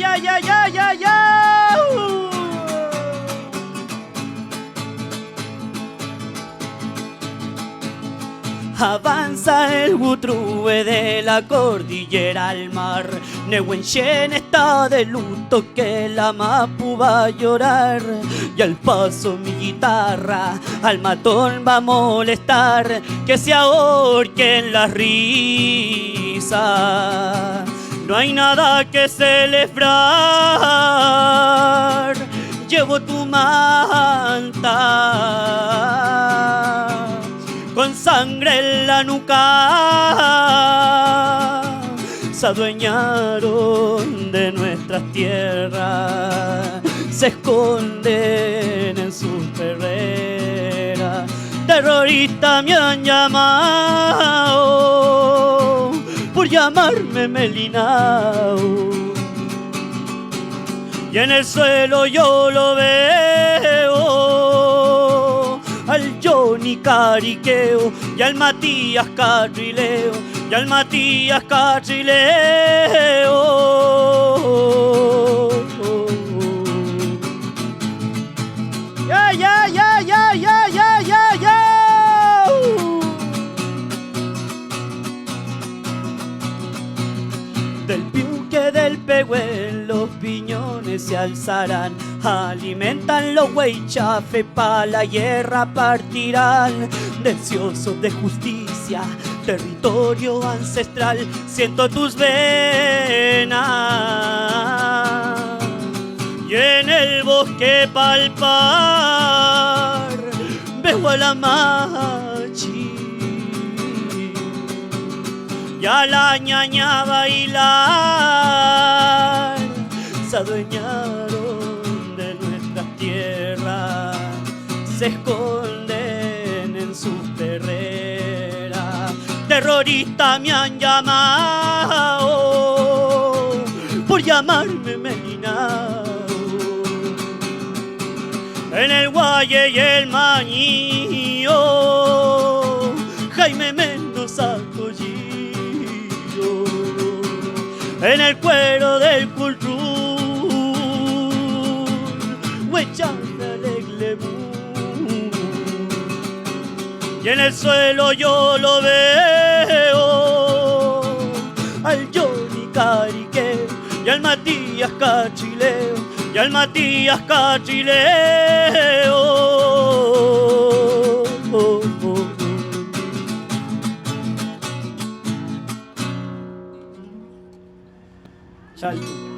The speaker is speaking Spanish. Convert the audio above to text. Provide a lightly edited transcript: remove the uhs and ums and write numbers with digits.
ay, ay, ay, ay, ay, ay. Avanza el Butrue de la cordillera al mar. Nehuenchen está de luto que la Mapu va a llorar. Y al paso mi guitarra al matón va a molestar, que se ahorquen las risas. No hay nada que celebrar. Llevo tu manta con sangre en la nuca, se adueñaron de nuestras tierras, se esconden en sus perreras. Terroristas me han llamado por llamarme Melinao, y en el suelo yo lo veo al Johnny Cariqueo y al Matías Carrileo, y al Matías Carrileo. Ya, ya, ya, ya, ya, ya, ya, ya. Del piuque del Pehuen los piñones se alzarán, alimentan los hueychafe, pa' la guerra partirán. Deseosos de justicia, territorio ancestral, siento tus venas. Y en el bosque palpar veo a la machi y a la ñaña bailar. Se adueñaron de nuestras tierras, se esconden en sus perreras. Terroristas me han llamado por llamarme Melinao. En el Guaye y el Mañío, Jaime Mendoza Collillo. En el cuero del Cultrún, Huechafe Aleglebú. Y en el suelo yo lo veo al Johnny Cariqueo y al Matías Cachileo, y al Matías Cachileo. Salto.